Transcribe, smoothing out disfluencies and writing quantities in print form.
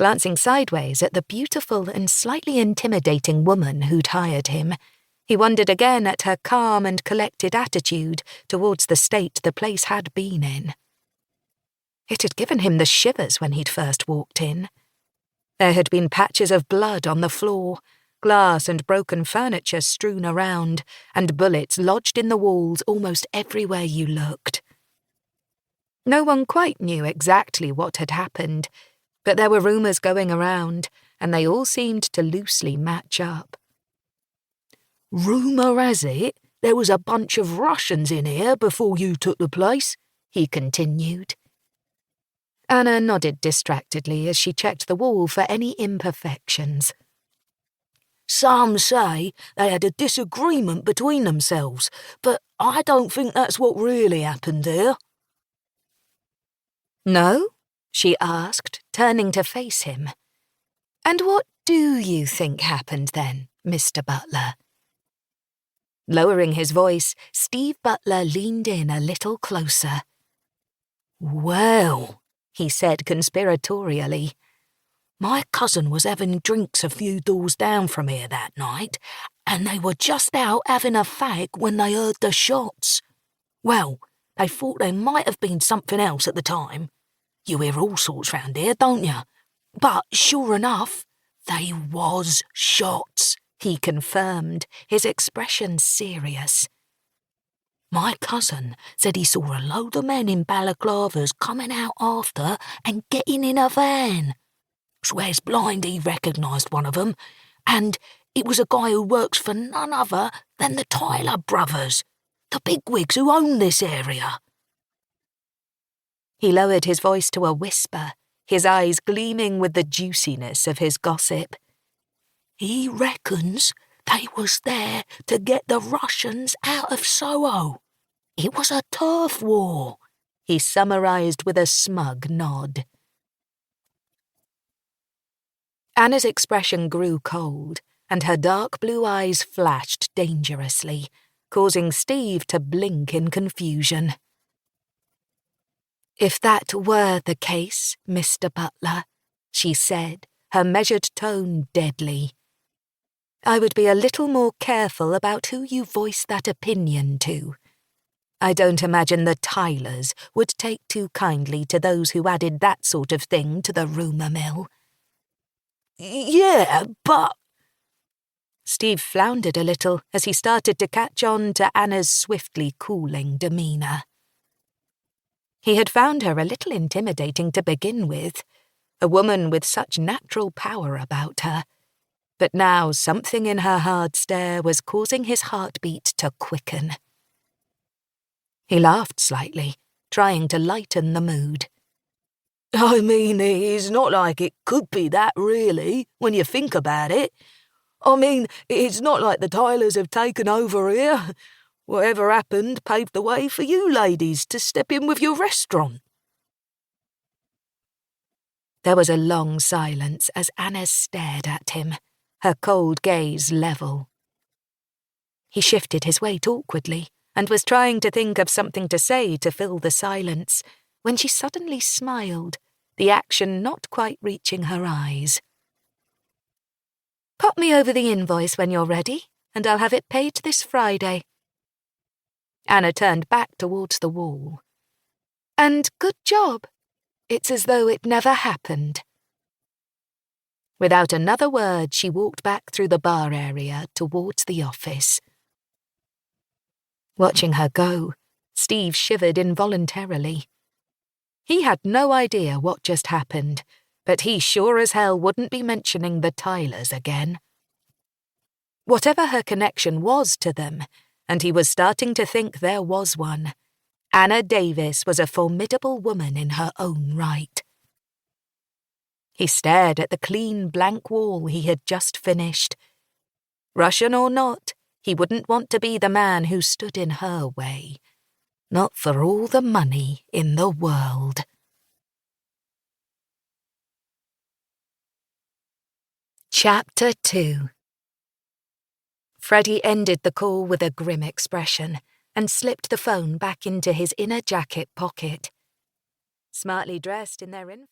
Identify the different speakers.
Speaker 1: Glancing sideways at the beautiful and slightly intimidating woman who'd hired him, he wondered again at her calm and collected attitude towards the state the place had been in. It had given him the shivers when he'd first walked in. There had been patches of blood on the floor, glass and broken furniture strewn around, and bullets lodged in the walls almost everywhere you looked. No one quite knew exactly what had happened, but there were rumours going around, and they all seemed to loosely match up. "Rumour has it there was a bunch of Russians in here before you took the place," he continued. Anna nodded distractedly as she checked the wall for any imperfections. "Some say they had a disagreement between themselves, but I don't think that's what really happened here." "No?" she asked, turning to face him. "And what do you think happened then, Mr. Butler?" Lowering his voice, Steve Butler leaned in a little closer. "Well," he said conspiratorially, "my cousin was having drinks a few doors down from here that night, and they were just out having a fag when they heard the shots. Well, they thought there might have been something else at the time. You hear all sorts round here, don't you? But sure enough, they was shots," he confirmed, his expression serious. "My cousin said he saw a load of men in balaclavas coming out after and getting in a van. Swears blind he recognised one of them, and it was a guy who works for none other than the Tyler brothers, the bigwigs who own this area." He lowered his voice to a whisper, his eyes gleaming with the juiciness of his gossip. "He reckons they was there to get the Russians out of Soho. It was a turf war," he summarised with a smug nod. Anna's expression grew cold, and her dark blue eyes flashed dangerously, causing Steve to blink in confusion. "If that were the case, Mr. Butler," she said, her measured tone deadly, "I would be a little more careful about who you voice that opinion to. I don't imagine the Tylers would take too kindly to those who added that sort of thing to the rumour mill." "Yeah, but—" Steve floundered a little as he started to catch on to Anna's swiftly cooling demeanour. He had found her a little intimidating to begin with, a woman with such natural power about her, but now something in her hard stare was causing his heartbeat to quicken. He laughed slightly, trying to lighten the mood. "I mean, it's not like it could be that, really, when you think about it. I mean, it's not like the Tylers have taken over here. Whatever happened paved the way for you ladies to step in with your restaurant." There was a long silence as Anna stared at him, her cold gaze level. He shifted his weight awkwardly and was trying to think of something to say to fill the silence when she suddenly smiled, the action not quite reaching her eyes. "Pop me over the invoice when you're ready, and I'll have it paid this Friday." Anna turned back towards the wall. "And good job. It's as though it never happened." Without another word, she walked back through the bar area towards the office. Watching her go, Steve shivered involuntarily. He had no idea what just happened, but he sure as hell wouldn't be mentioning the Tylers again. Whatever her connection was to them, and he was starting to think there was one, Anna Davies was a formidable woman in her own right. He stared at the clean blank wall he had just finished. Russian or not, he wouldn't want to be the man who stood in her way. Not for all the money in the world. Chapter 2. Freddie ended the call with a grim expression and slipped the phone back into his inner jacket pocket. Smartly dressed in their infamous